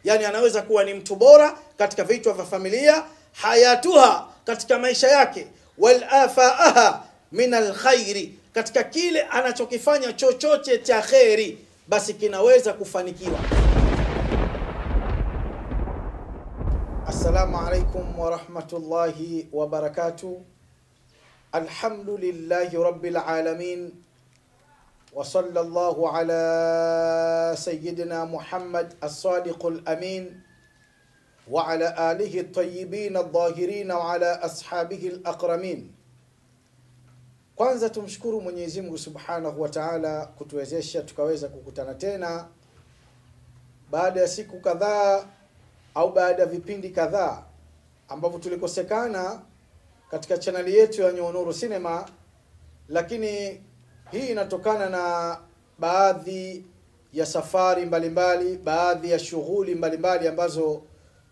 yani anaweza kuwa ni mtu bora katika vitu vya familia, hayatuha katika maisha yake, wal afaaha min alkhairi, katika kile anachokifanya chochote cha khairi basi kinaweza kufanikiwa. Assalamu alaikum wa rahmatullahi wa barakatuh. Alhamdulillahi rabbil alamin. Wa sallallahu ala sayyidina Muhammad as-sadiqul amin wa ala alihi at-tayyibin adh-dhahirin wa ala ashabihi al-akramin. Kwanza tumshukuru Mwenyezi Mungu Subhanahu wa Ta'ala kutuwezesha tukaweza kukutana tena baada ya siku kadhaa au baada ya vipindi kadhaa ambavyo tulikosekana katika chaneli yetu ya Nyonuru Cinema, lakini hii inatokana na baadhi ya safari mbalimbali, baadhi ya shughuli mbalimbali ambazo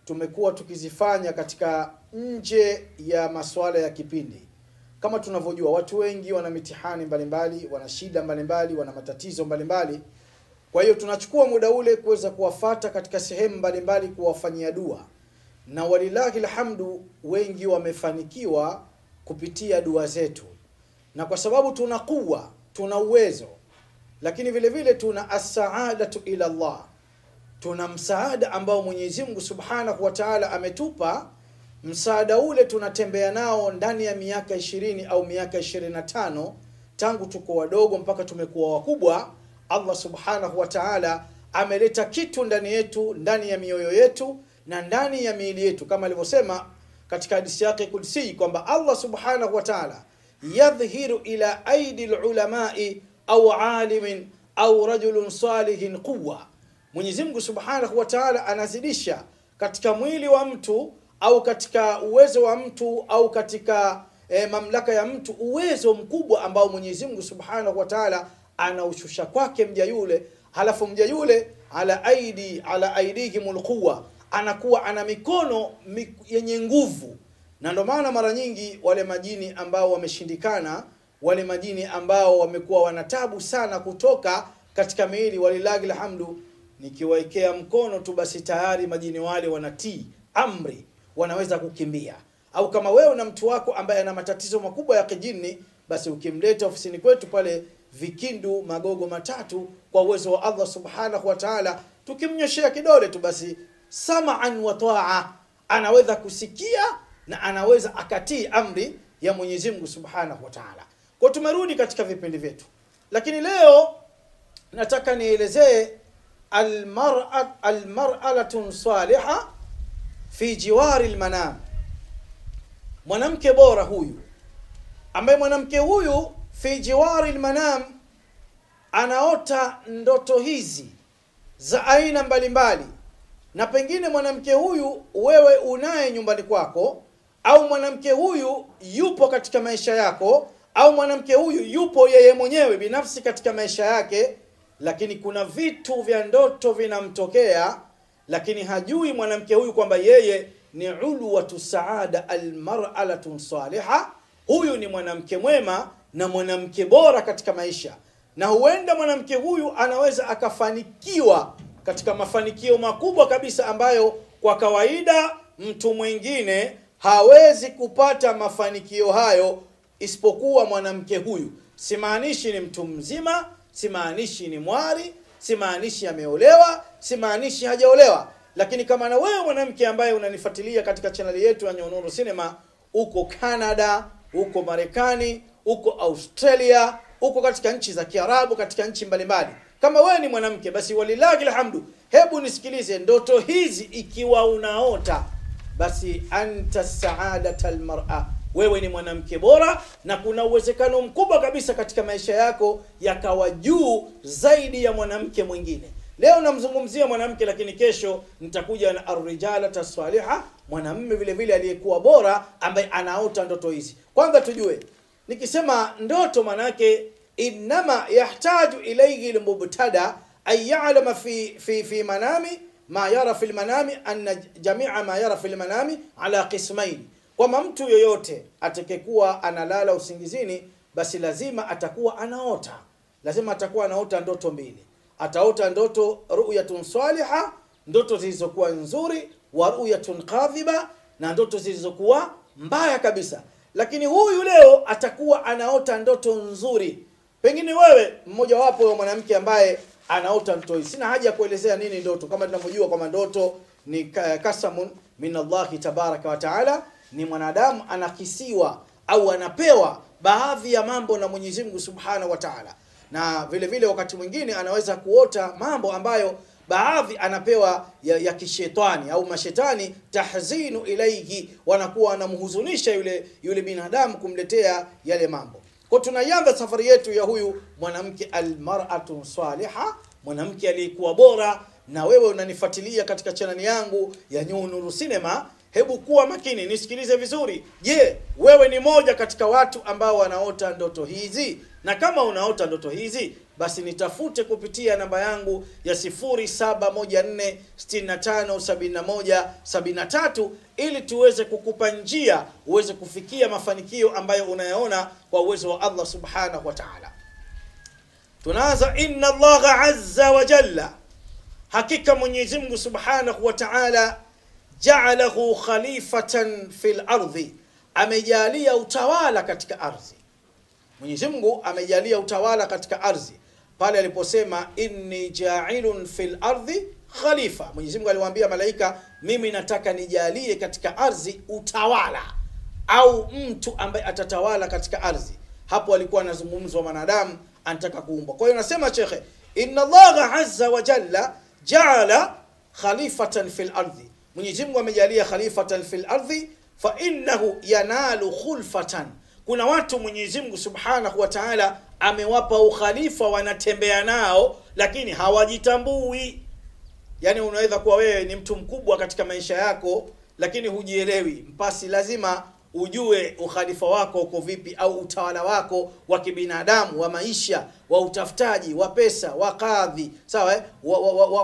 tumekuwa tukizifanya katika nje ya masuala ya kipindi. Kama tunavyojua, watu wengi wana mitihani mbalimbali, wana shida mbalimbali, wana matatizo mbalimbali. Kwa hiyo tunachukua muda ule kuweza kuwafata katika sehemu mbalimbali, kuwafanyia dua. Na walillahi alhamdu, wengi wamefanikiwa kupitia dua zetu. Na kwa sababu tuna kuwa, tuna uwezo, lakini vile vile tuna as-saadatu ila Allah. Tuna msaada ambao Mwenyezi Mungu Subhanahu wa Ta'ala ametupa. Msaada ule tunatembea nao ndani ya miaka 20 au miaka 25, tangu tuko wadogo mpaka tumekuwa wakubwa. Allah Subhanahu wa Ta'ala ameleta kitu ndani yetu, ndani ya mioyo yetu na ndani ya miili yetu, kama alivyosema katika hadithi yake Qudsi kwamba Allah Subhanahu wa Ta'ala yadhhiru ila aidi ulamai au alimin au rajulun salihin quwwa. Mwenyezi Mungu Subhanahu wa Ta'ala anazidisha katika mwili wa mtu au katika uwezo wa mtu au katika mamlaka ya mtu uwezo mkubwa ambao Mwenyezi Mungu Subhanahu wa Ta'ala anaushusha kwake mja yule. Halafu mja yule ala aidihimul quwwa, anakuwa ana mikono yenye nguvu. Na ndio maana mara nyingi wale majini ambao wameshindikana, wale majini ambao wamekuwa wanatabu sana kutoka katika miili, walilahi alhamdu, nikiwaekea mkono tu basi tayari majini wale wanatii amri, wanaweza kukimbia. Au kama wewe na mtu wako ambaye ana matatizo makubwa ya kijini, basi ukimleta ofisini kwetu pale Vikindu Magogo Matatu, kwa uwezo wa Allah Subhanahu wa Ta'ala, tukimnyoshea kidole tu basi sam'an wa ta'a, anaweza kusikia na anaweza akatii amri ya Mwenyezi Mungu Subhanahu wa Ta'ala. Kwa tumerudi katika vipindi vyetu, lakini leo nataka nielezee almar'atun salihah fi jiwari almanam. Mwanamke bora huyu, ambaye mwanamke huyu fi jiwari almanam anaota ndoto hizi za aina mbalimbali. Na pengine mwanamke huyu wewe unaye nyumbani kwako, au mwanamke huyu yupo katika maisha yako, au mwanamke huyu yupo yeye mwenyewe binafsi katika maisha yake, lakini kuna vitu vya ndoto vinamtokea, lakini hajui mwanamke huyu kwamba yeye ni ulwatu saada almar'atun salihah. Huyu ni mwanamke mwema na mwanamke bora katika maisha, na huenda mwanamke huyu anaweza akafanikiwa katika mafanikio makubwa kabisa ambayo kwa kawaida mtu mwingine hawezi kupata mafanikio hayo isipokuwa mwanamke huyu. Simaanishi ni mtu mzima, simaanishi ni mwari, simaanishi ameolewa, simaanishi hajaolewa. Lakini kama na wewe mwanamke ambaye unanifuatilia katika channel yetu ya Nyonuru Cinema, uko Canada, uko Marekani, uko Australia, uko katika nchi za Kiarabu, katika nchi mbalimbali, kama wewe ni mwanamke, basi walillahi alhamdu, hebu nisikilize ndoto hizi. Ikiwa unaota, basi anta saadatal mar'a, wewe ni mwanamke bora, na kuna uwezekano mkubwa kabisa katika maisha yako yakawa juu zaidi ya mwanamke mwingine. Leo namzungumzia mwanamke, lakini kesho nitakuja na ar-rijala tasaliha, mwanamume vile vile aliyekuwa bora ambaye anaota ndoto hizi. Kwanza tujue, nikisema ndoto manake inma yahtaju ilayhi al-mubtada ay ya'lama fi manami ma yara fi al-manami anna jami'a ma yara fi al-manami ala qismayn. Kwa mtu yoyote atakayekuwa analala usingizini, basi lazima atakuwa anaota, lazima atakuwa anaota ndoto mbili. Ataota ndoto ru'yatun salihah ndoto zilizokuwa nzuri, wa ru'yatun kadhiba, na ndoto zilizokuwa mbaya kabisa. Lakini huyu leo atakuwa anaota ndoto nzuri. Pengine wewe mmoja wapo wa mwanamke ambaye anaota ndoto hii. Sina haja ya kuelezea nini ndoto, kama tunavyojua kwamba ndoto ni kasamun min Allah tabaraka wa taala. Ni mwanadamu anakisiwa au anapewa baadhi ya mambo na Mwenyezi Mungu Subhanahu wa Ta'ala. Na vile vile wakati mwingine anaweza kuota mambo ambayo baadhi anapewa ya kishetani au mashetani, tahzinu ilayhi, wanakuwa wanamhuzunisha yule binadamu kumletea yale mambo. Kwa tunaianza safari yetu ya huyu mwanamke almar'atu salihah, mwanamke aliyekuwa bora. Na wewe unanifuatilia katika channel yangu ya Nuru Cinema, hebu kuwa makini, nisikilize vizuri. Je, wewe ni moja katika watu ambao wanaota ndoto hizi? Na kama unaota ndoto hizi, basi nitafute kupitia namba yangu ya 0714657173 ili tuweze kukupa njia uweze kufikia mafanikio ambayo unayaona kwa uwezo wa Allah Subhanahu wa Ta'ala. Tunaanza, inna Allah azza wa jalla, hakika Mwenyezi Mungu Subhanahu wa Ta'ala, ja'alahu khalifatan fil ardi, amejalia utawala katika ardhi. Mwenyezi Mungu amejalia utawala katika ardhi pale aliposema inni ja'ilun fil ardi khalifa. Mwenyezi Mungu aliwaambia malaika, mimi nataka nijalie katika ardhi utawala au mtu ambaye atatawala katika ardhi. Hapo alikuwa anazungumzwa wanadamu anataka kuumbwa. Kwa hiyo nasema shekhe, inna Allah azza wa jalla ja'ala khalifatan fil ardi, Mwenyezi Mungu amejalia khalifatan fil ardi, fa innahu yanalu khulfatan. Kuna watu Mwenyezi Mungu Subhanahu wa Ta'ala amewapa ukhalifa, wanatembea nao lakini hawajitambui. Yani unaweza kuwa wewe ni mtu mkubwa katika maisha yako lakini hujielewi. Mpasi lazima ujue ukhalifa wako uko vipi, au utawala wako wa kibinadamu, wa maisha, wa utafutaji, wa pesa, wa kadhi, sawa,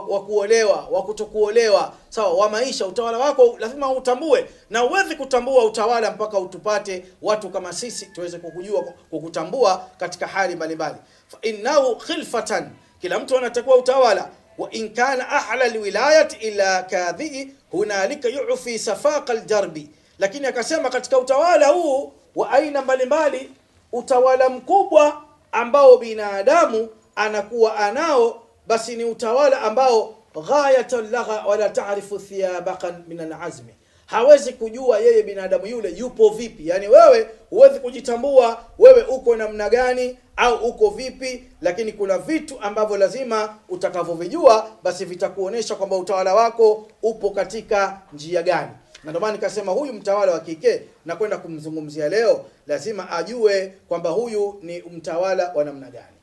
wa kuolewa, wa kutokuolewa, sawa, wa maisha. Utawala wako lazima utambue, na uwezi kutambua utawala mpaka utupate watu kama sisi tuweze kukujua, kukutambua katika hali mbalimbali. Fa innahu khilfatan, kila mtu anatakuwa utawala. Wa in kana ahla alwilayat ila kadhi hunalika yu'fi safaqa aljarbi. Lakini akasema katika utawala huu wa aina mbalimbali, utawala mkubwa ambao binadamu anakuwa anao, basi ni utawala ambao ghayatan lagha wala ta'rifu thiyabaqan min al'azmi. Hawezi kujua yeye binadamu yule yupo vipi. Yani wewe huwezi kujitambua wewe uko namna gani au uko vipi, lakini kuna vitu ambavyo lazima utakavyovijua basi vitakuonesha kwamba utawala wako upo katika njia gani. Na ndio maana nikasema huyu mtawala wa kike na kwenda kumzungumzia leo, lazima ajue kwamba huyu ni mtawala wa namna gani.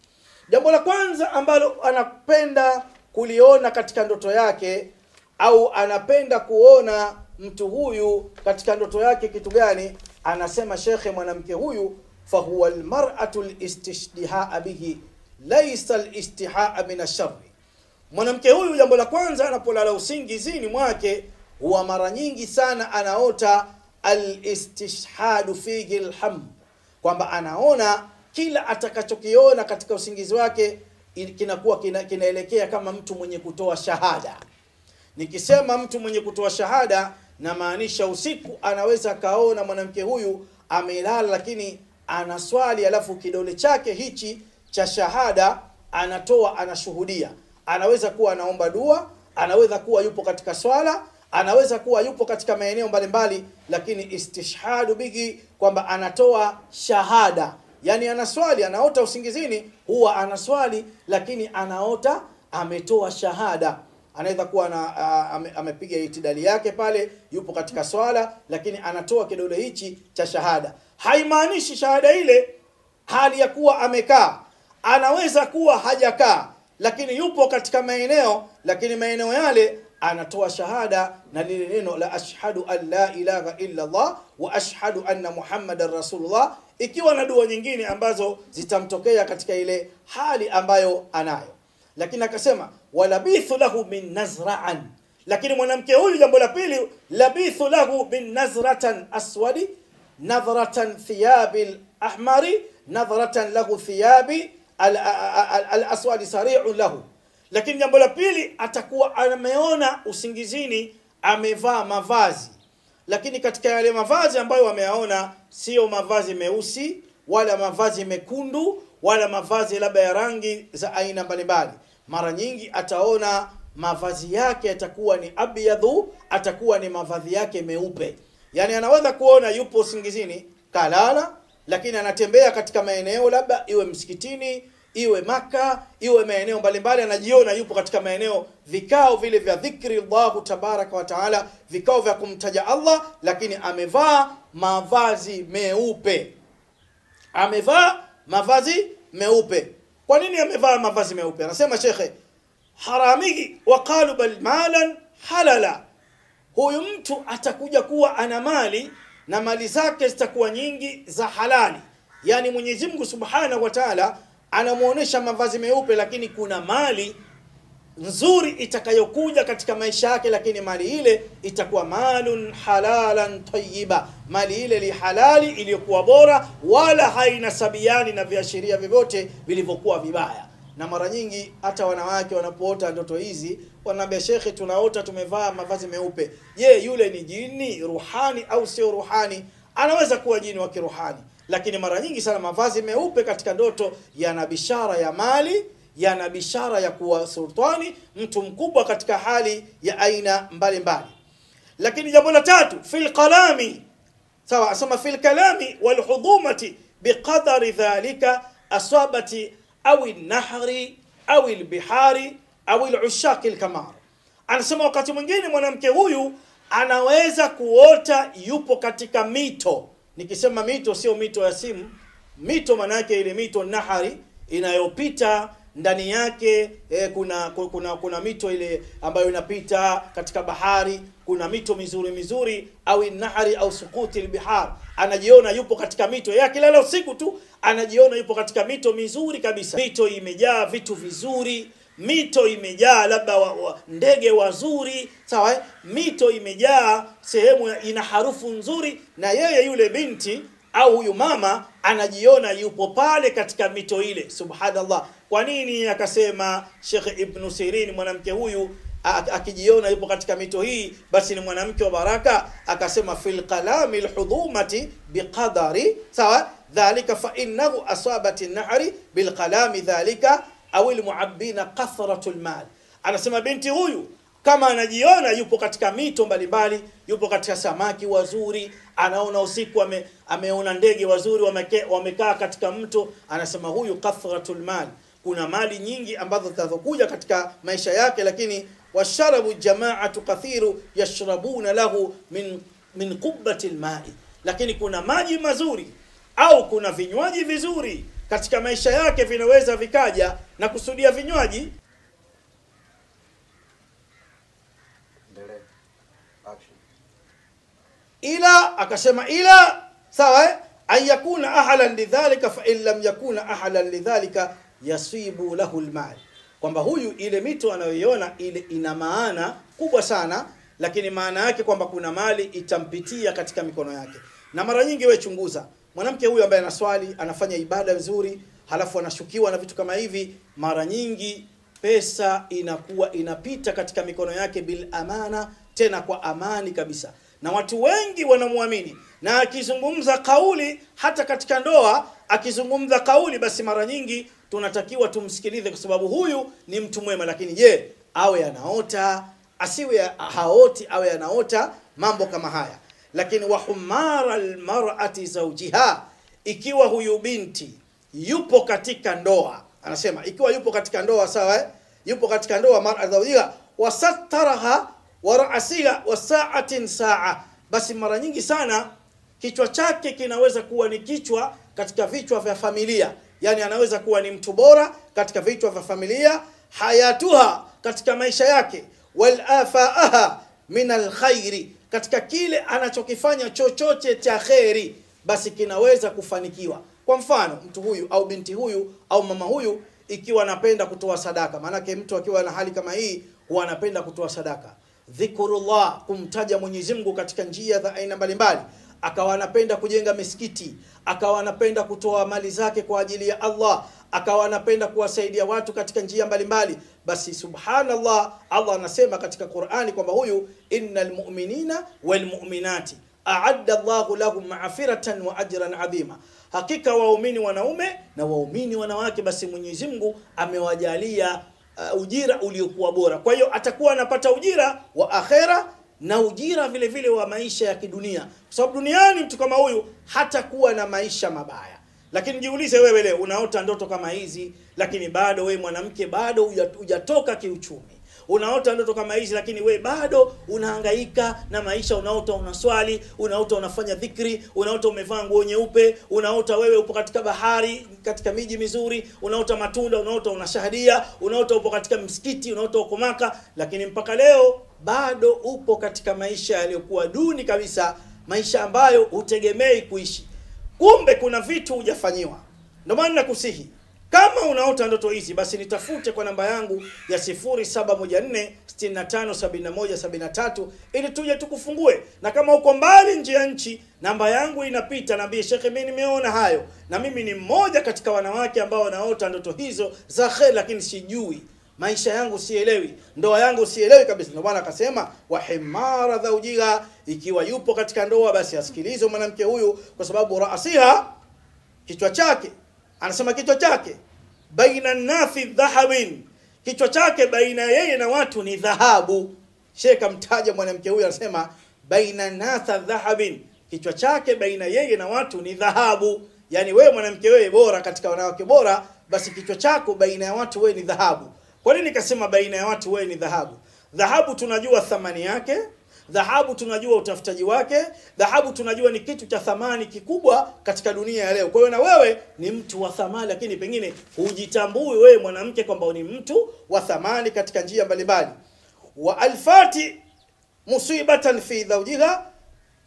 Jambo la kwanza ambalo anapenda kuliona katika ndoto yake, au anapenda kuona mtu huyu katika ndoto yake kitu gani, anasema shekhe, mwanamke huyu fahuwa almar'atu alistishdihaa bihi laysa alistihaa min ash-sharri. Mwanamke huyu jambo la kwanza anapolala usingizini mwake, huwa mara nyingi sana anaota al-istishhadu fihi al-ham, kwamba anaona kila atakachokiona katika usingizi wake kinakuwa kinaelekea kama mtu mwenye kutoa shahada. Nikisema mtu mwenye kutoa shahada, na maanisha usiku anaweza kaona mwanamke huyu amelala lakini anaswali, alafu kidole chake hichi cha shahada anatoa, anashuhudia. Anaweza kuwa anaomba dua, anaweza kuwa yupo katika swala, anaweza kuwa yupo katika maeneo mbalimbali, lakini istishhadu bigi, kwamba anatoa shahada. Yani anaswali, anaota usingizini, huwa anaswali lakini anaota ametoa shahada. Anaweza kuwa amepiga itidali yake pale, yupo katika swala lakini anatoa kidole hichi cha shahada. Haimaanishi shahada ile hali ya kuwa amekaa. Anaweza kuwa hajakaa lakini yupo katika maeneo, lakini maeneo yale anatoa shahada na lile neno la ashhadu an la ilaha illa Allah wa ashhadu anna Muhammadar Rasulullah, ikiwa na dua nyingine ambazo zitamtokea katika ile hali ambayo anayo. Lakini akasema walabithu lahu min nazra'an, lakini mwanamke huyu jambo la pili, labithu lahu min nazratan aswadi nadhratan thiyabil ahmari nadhratan lahu thiyabi al-aswadi sari'un lahu. Lakini jambo la pili, atakuwa ameona usingizini amevaa mavazi, lakini katika yale mavazi ambayo wameyaona sio mavazi meusi wala mavazi mekundu wala mavazi labda ya rangi za aina mbalimbali. Mara nyingi ataona mavazi yake yatakuwa ni abyadhu, atakuwa ni mavazi yake meupe. Yani anaweza kuona yupo usingizini kalala, lakini anatembea katika maeneo labda iwe msikitini, iwe Maka, iwe maeneo mbalimbali, anajiona yupo katika maeneo vikao vile vya dhikri Allah tabaraka wa taala, vikao vya kumtaja Allah, lakini amevaa mavazi meupe. Amevaa mavazi meupe. Kwa nini amevaa mavazi meupe? Anasema shekhe, harami wa qalu bal malan halala. Huyu mtu atakuja kuwa ana mali na mali zake zitakuwa nyingi za halali. Yani Mwenyezi Mungu Subhanahu wa Ta'ala anamuonesha mavazi meupe, lakini kuna mali nzuri itakayokuja katika maisha yake, lakini mali ile itakuwa malun halalan tayyiba, mali ile li halali iliyokuwa bora, wala haina sabiani na viashiria vyovyote vilivyokuwa vibaya. Na mara nyingi hata wanawake wanapoota ndoto hizi wanaambia shekhe, tunaota tumevaa mavazi meupe. Je, yule ni jini ruhani au sio ruhani? Anaweza kuwa jini wa kiruhani, lakini mara nyingi sana mavazi meupe katika ndoto yana bishara ya mali, yana bishara ya kuwa sultani, mtu mkubwa katika hali ya aina mbalimbali. Lakini jambo la tatu, fil qalami, sawa, asema fil kalami wal hudumati biqadari dhalika asabati au nahri au albihari au alushaq alkamar. Anasema wakati mwingine mwanamke huyu anaweza kuota yupo katika mito. Nikisema mito sio mito ya simu. Mito maana yake ile mito nahari inayopita ndani yake kuna mito ile ambayo inapita katika bahari, kuna mito mizuri au nahari au sukuti albihar. Anajiona yupo katika mito yake, lala usiku tu anajiona yupo katika mito mizuri kabisa. Mito imejaa vitu vizuri, mito imejaa labda ndege wazuri, sawa? Mito imejaa sehemu ina harufu nzuri, na yeye yule binti au huyu mama anajiona yupo pale katika mito ile. Subhanallah. Kwa nini akasema Sheikh Ibn Sirin mwanamke huyu akijiona yupo katika mito hii basi ni mwanamke wa baraka? Akasema fil qalami alhudumati biqadari, sawa, dhalika fa innahu asabati an-nahri bil qalami dhalika au almu'abbina kathratu al-mal. Anasema binti huyu kama anajiona yupo katika mito mbalimbali, yupo katika samaki wazuri, anaona usiku ameona ndege wazuri wamekaa katika mto, anasema huyu kathratul mal, kuna mali nyingi ambazo zitazokuja katika maisha yake. Lakini washarabu jama'atu kathiru yashrabuna lahu min qubbatil ma'i, lakini kuna maji mazuri au kuna vinywaji vizuri katika maisha yake vinaweza vikaja, na kusudia vinywaji ila, akasema ila, sawa, ayakuna ahlan lidhalika fa in lam yakuna ahlan lidhalika yasibu lahu almal. Kwamba huyu ile mito anayoiona ile ina maana kubwa sana, lakini maana yake kwamba kuna mali itampitia katika mikono yake. Na mara nyingi wewe chunguza, mwanamke huyu ambaye anaswali, anafanya ibada nzuri, halafu anashukiwa na vitu kama hivi, mara nyingi pesa inakuwa inapita katika mikono yake bil amana, tena kwa amani kabisa. Na watu wengi wanamuamini, na akizungumza kauli hata katika ndoa, akizungumza kauli, basi mara nyingi tunatakiwa tumsikilize kwa sababu huyu ni mtu mwema. Lakini je, awe anaota, asiwe haoti, awe anaota mambo kama haya. Lakini wa humara almar'ati zawjiha, ikiwa huyu binti yupo katika ndoa, anasema ikiwa yupo katika ndoa, sawa, yupo katika ndoa mar'a zawjiha wasattaraha wa ra'siha wa sa'atin sa'a, basi mara nyingi sana kichwa chake kinaweza kuwa ni kichwa katika vichwa vya familia. Yani anaweza kuwa ni mtu bora katika vichwa vya familia, hayatuha, katika maisha yake, wal afaaha min alkhairi, katika kile anachokifanya chochote cha khairi, basi kinaweza kufanikiwa. Kwa mfano mtu huyu au binti huyu au mama huyu ikiwa anapenda kutoa sadaka, maana mtu akiwa na hali kama hii huwa anapenda kutoa sadaka, dhikrullah, kumtaja Mwenyezi Mungu katika njia za aina mbalimbali, akawa anapenda kujenga misikiti, akawa anapenda kutoa mali zake kwa ajili ya Allah, akawa anapenda kuwasaidia watu katika njia mbalimbali, basi subhanallah, Allah anasema katika Qur'ani kwamba huyu innal mu'minina wal mu'minati a'adda Allahu lahum ma'firatan wa ajran 'azima, hakika waumini wanaume na waumini wanawake basi Mwenyezi Mungu amewajalia ujira uliokuwa bora. Kwa hiyo atakuwa anapata ujira wa akhera na ujira vile vile wa maisha ya kidunia, kwa sababu duniani mtu kama huyu hatakuwa na maisha mabaya. Lakini jiulize wewe leo unaota ndoto kama hizi, lakini bado wewe mwanamke bado hujatoka kiuchumi. Unaota ndoto kama hizi lakini wewe bado unahangaika na maisha, unaota unaswali, unaota unafanya dhikri, unaota umevaa nguo nyeupe, unaota wewe upo katika bahari, katika miji mizuri, unaota matunda, unaota unashahadia, unaota upo katika msikiti, unaota uko Maka, lakini mpaka leo bado upo katika maisha yaliyokuwa duni kabisa, maisha ambayo hutegemei kuishi. Kumbe kuna vitu hujafanyiwa. Ndio maana nakusihi, kama unaota ndoto hizi basi nitafute kwa namba yangu ya 0714657173 ili tuje tukufungue. Na kama uko mbali nje ya nchi, namba yangu inapita, naambie Sheikh mimi nimeona hayo, na mimi ni mmoja katika wanawake ambao wanaota ndoto hizo za khair, lakini sijui maisha yangu, sielewi ndoa yangu, sielewi kabisa. Ndio maana akasema wahimara dhaujiha, ikiwa yupo katika ndoa basi asikilize mwanamke huyu, kwa sababu raasiha, kichwa chake, anasema kichwa chake baina nafi dhahabin, kichwa chake baina yeye na watu ni dhahabu. Sheikh mtaja mwanamke huyu, anasema baina natha dhahabin, kichwa chake baina yeye na watu ni dhahabu. Yani wewe mwanamke, wewe bora katika wanawake bora, basi kichwa chako baina ya watu wewe ni dhahabu. Kwa nini nikasema baina ya watu wewe ni dhahabu? Dhahabu tunajua thamani yake, dhahabu tunajua utafutaji wake, dhahabu tunajua ni kitu cha thamani kikubwa katika dunia ya leo. Kwa hiyo na wewe ni mtu wa thamani, lakini pengine hujitambui wewe mwanamke kwamba ni mtu wa thamani katika njia mbalimbali. Wa alfati musibatan fi zawjiha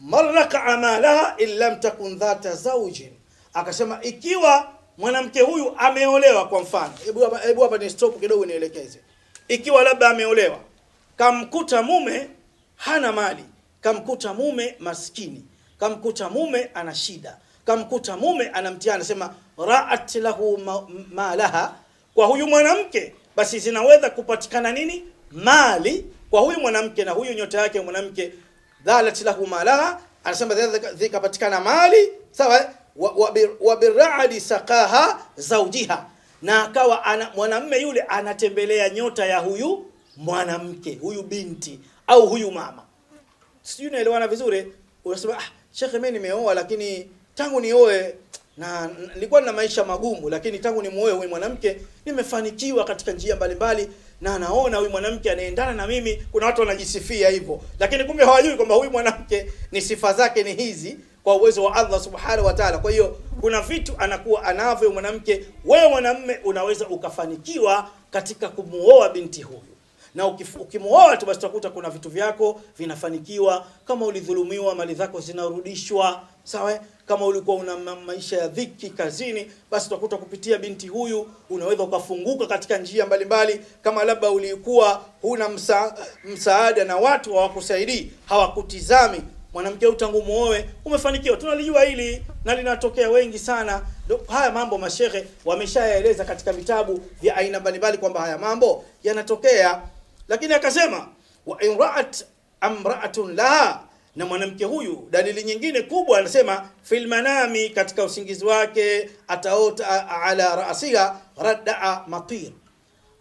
maraka amalaha illam takun dhata zawjin. Akasema ikiwa mwanamke huyu ameolewa, kwa mfano, hebu hapa ni stop kidogo nielekeze. Ikiwa labda ameolewa, kamkuta mume hana mali, kamkuta mume maskini, kamkuta mume ana shida, kamkuta mume ana mtihani, anasema ra'at lahu malaha, kwa huyu mwanamke basi zinaweza kupatikana nini? Mali kwa huyu mwanamke, na huyu nyota yake mwanamke dhalat lahu malaha, anasema zikapatikana mali, sawa. Wa bir'adi saqaha zawjiha, na akawa mwanamume yule anatembelea nyota ya huyu mwanamke, huyu binti au huyu mama. Sijui naelewana vizuri. Unasema Sheikh mimi nimeoa, lakini tangu nioe na nilikuwa na maisha magumu, lakini tangu nimuoe huyu mwanamke nimefanikiwa katika njia mbalimbali, na naona huyu mwanamke anaendana na mimi. Kuna watu wanajisifia hivyo, lakini kumbe hawajui kwamba huyu mwanamke ni sifa zake ni hizi kwa uwezo wa Allah subhanahu wa ta'ala. Kwa hiyo kuna vitu anakuwa anavyo mwanamke, wewe mwanamume unaweza ukafanikiwa katika kumuoa binti huyu. Na ukimuoa tu basi utakuta kuna vitu vyako vinafanikiwa. Kama ulidhulumiwa, mali zako zinarudishwa, sawa. Kama ulikuwa una maisha ya dhiki kazini, basi utakuta kupitia binti huyu unaweza ukafunguka katika njia mbalimbali. Kama labda ulikuwa huna msaada na watu hawakusaidii, hawakutizami, mwanamke utangu muoe umefanikiwa. Tunalijua hili na linatokea wengi sana. Haya mambo mashehe wameshayaeleza katika vitabu vya aina mbalimbali kwamba haya mambo yanatokea. Lakini akasema wa imra'at amra'atun laha, na mwanamke huyu dalili nyingine kubwa anasema fil manami, katika usingizi wake ataota ala ra'siha radda'a matir,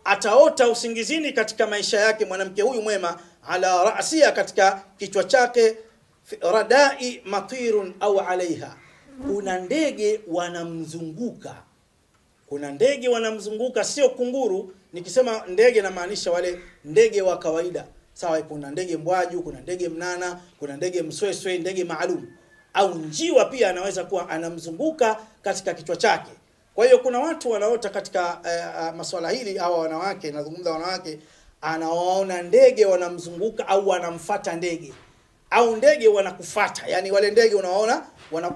ataota usingizini katika maisha yake mwanamke huyu mwema, ala ra'siha, katika kichwa chake, radai matirun au alaiha, kuna ndege wanamzunguka. Kuna ndege wanamzunguka, sio kunguru. Nikisema ndege na maanisha wale ndege wa kawaida, sawa. Kuna ndege mbwaju, kuna ndege mnana, kuna ndege msweswe, ndege maalum. Au njiwa pia anaweza kuwa anamzunguka katika kichwa chake. Kwa hiyo kuna watu wanaota katika masuala hili, hawa wanawake, nazungumza wanawake, anaona ndege wanamzunguka au wanamfuata ndege, au ndege wanakufuata. Yani wale ndege unaona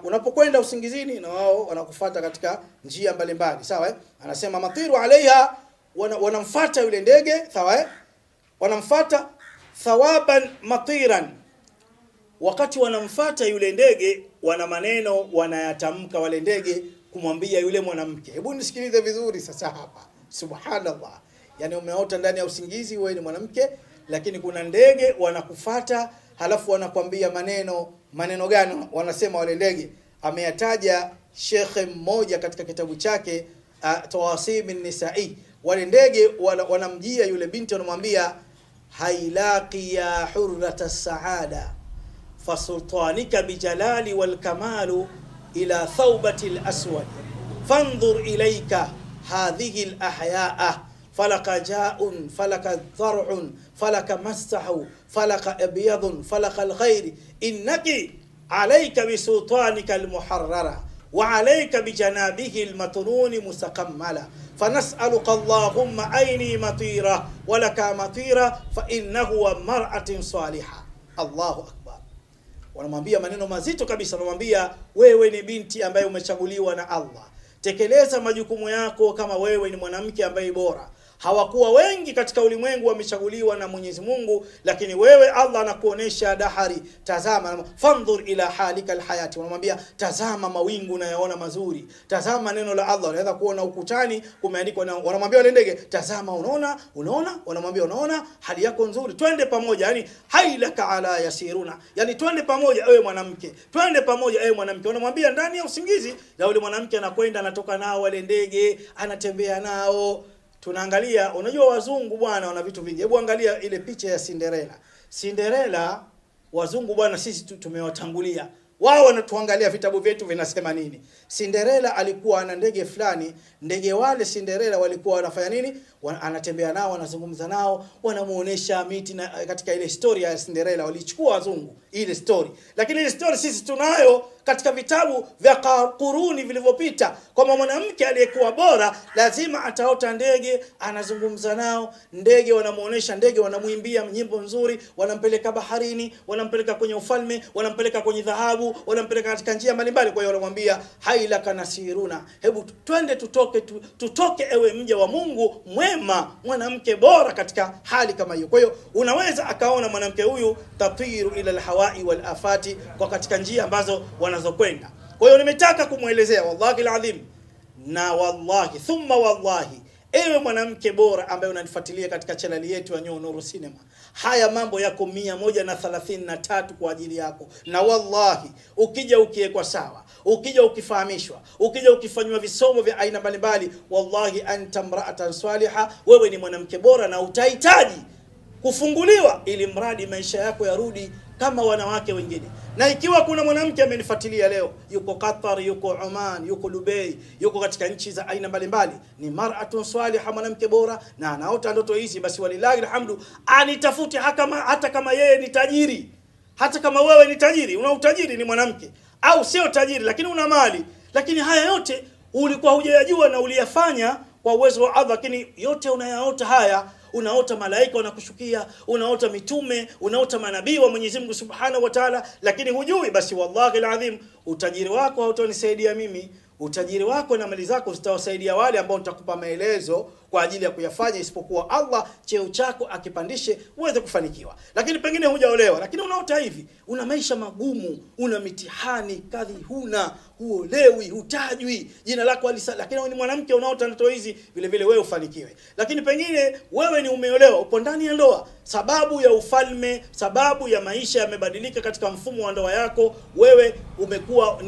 unapokwenda usingizini, na wao wanakufuata katika njia mbalimbali, sawa. Anasema matiru alaiha, wanamfuata yule ndege, sawa. Wanamfuata thawaban matiran, wakati wanamfuata yule ndege wana maneno wanayatamka wale ndege kumwambia yule mwanamke. Hebu nisikilize vizuri sasa hapa, subhanallah. Yani umeota ndani ya usingizi wewe ni mwanamke, lakini kuna ndege wanakufata, halafu wanakwambia maneno gani wanasema wale ndege? Ameyataja shekhe mmoja katika kitabu chake Tawasim an-Nisa'i. Wale ndege wanamjia yule binti, wanamwambia hailaqi ya hurrata as-saada fasultanika bijalali wal kamalu ila thawbati al-aswad fanzur ilayka hadhihi al-ahya'a falaka ja'un falaka dhar'un falaka masahu falaka abyadun falaka al-khair innaki alayka bi sultanika al-muharrara wa alayka bi janabihi al-matrun mustaqammala fanas'aluka Allahumma aini matira wa laka matira fa innahu mar'atin salihah. Allahu akbar. Wanamwambia maneno mazito kabisa, wanamwambia wewe ni binti ambaye umechaguliwa na Allah, tekeleza majukumu yako kama wewe ni mwanamke ambaye bora. Hawakuwa wengi katika ulimwengu wamechaguliwa na Mwenyezi Mungu, lakini wewe Allah anakuonesha dahari. Tazama, fanzur ila halika alhayati. Wanamwambia tazama mawingu unayaona mazuri, tazama neno la Allah unaweza kuona ukutani kumeandikwa. Wanamwambia wale ndege, tazama unaona. Wanamwambia unaona hali yako nzuri, twende pamoja. Yani hailaka ala yasiruna, yani twende pamoja ewe mwanamke, twende pamoja ewe mwanamke. Wanamwambia ndani ya usingizi, na yule mwanamke anakwenda anatoka nao wale ndege, anatembea nao. Tunaangalia, unajua wazungu bwana wana vitu vingi. Hebu angalia ile picha ya Cinderella. Wazungu bwana sisi tumewatangulia. Wao wanatuangalia vitabu vyetu vinasema nini. Cinderella alikuwa ana ndege fulani, ndege wale Cinderella walikuwa wanafanya nini? Anatembea nao, wanazungumza nao, wanamuonesha miti. Na katika ile story ya Cinderella walichukua wazungu ile story. Lakini ile story sisi tunayo katika vitabu vya kuruni vilivyopita, kwamba mwanamke aliyekuwa bora lazima ataota ndege, anazungumza nao ndege, wanamuonesha ndege, wanamuimbia nyimbo nzuri, wanampeleka baharini, wanampeleka kwenye ufalme, wanampeleka kwenye dhahabu, wanampeleka katika njia mbalimbali. Kwa hiyo wanamwambia hailaka nasiruna, hebu twende tutoke ewe mja wa Mungu mwema, mwanamke bora katika hali kama hiyo. Kwa hiyo unaweza akaona mwanamke huyu tatiru ila alhawai wal afati, kwa katika njia ambazo wanazokwenda. Kwa hiyo nimetaka kumuelezea, wallahi alazim, na wallahi thumma wallahi, ewe mwanamke bora ambaye unanifuatilia katika channel yetu ya Nuru Cinema, haya mambo yako 133 kwa ajili yako. Na wallahi ukija ukiekwa sawa, ukija ukifahamishwa, ukija ukifanywa visomo vya aina mbalimbali, wallahi anta mra'atan salihah, wewe ni mwanamke bora na utahitaji kufunguliwa ili mradi maisha yako yarudi kama wanawake wengine. Na ikiwa kuna mwanamke amenifuatilia leo, yuko Qatar, yuko Oman, yuko Dubai, yuko katika nchi za aina mbalimbali, ni mar'atun salihah, mwanamke bora, na anaota ndoto hizi, basi walilahi alhamdu, anitafute hata kama yeye ni tajiri. Hata kama wewe ni tajiri, una utajiri, ni mwanamke, au sio tajiri lakini una mali, lakini haya yote ulikuwa hujayajua na uliyafanya kwa uwezo wa Allah, lakini yote unayaota haya. Unaota malaika wanakushukia, unaota mitume, unaota manabii wa Mwenyezi Mungu Subhanahu wa Ta'ala, lakini hujui. Basi wallahi alazim, utajiri wako hautonisaidia mimi, utajiri wako na mali zako zitawasaidia wale ambao nitakupa maelezo kwa ajili ya kuyafanya, isipokuwa Allah cheo chako akipandishe uweze kufanikiwa. Lakini pengine hujaolewa, lakini unaota hivi, una maisha magumu, una mitihani kadhi, huolewi, hutajwi, jina lako lakini wewe ni mwanamke unaota ndoto hizi, vile vile wewe ufanikiwe. Lakini pengine wewe ni umeolewa, upo ndani ya ndoa, sababu ya ufalme, sababu ya maisha yamebadilika katika mfumo wa ndoa yako, wewe umekuwa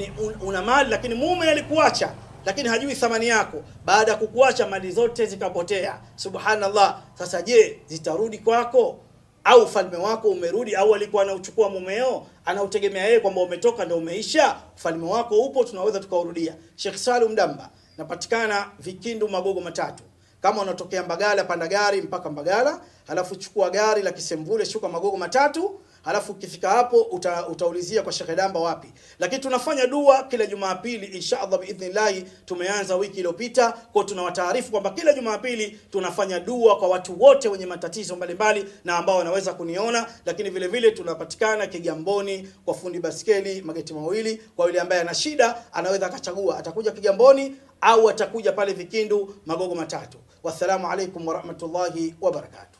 una mali, lakini mume alikuacha, lakini hajui thamani yako. Baada ya kukuacha mali zote zikapotea. Subhanallah. Sasa je, zitarudi kwako? Au ufalme wako umerudi? Au alikuwa anauchukua mumeo, anautegemea yeye kwamba umetoka ndio umeisha? Ufalme wako upo, tunaweza tukaurudia. Sheikh Salum Damba, napatikana Vikindu Magogo Matatu. Kama unatokea Mbagala, panda gari mpaka Mbagala, halafu chukua gari la Kisemvule, shuka Magogo Matatu, halafu ukifika hapo utaulizia kwa Sheikh Damba wapi. Lakini tunafanya dua kila Jumapili inshallah biidhnillah. Tumeanza wiki iliyopita, kwa tunawataarifu kwamba kila Jumapili tunafanya dua kwa watu wote wenye matatizo mbalimbali na ambao wanaweza kuniona. Lakini vile vile tunapatikana Kigamboni kwa fundi baskeli mageti mawili. Kwa yule ambaye ana shida anaweza akachagua, atakuja Kigamboni au atakuja pale Vikindu Magogo Matatu. Wassalamu alaikum wa rahmatullahi wa barakatuh.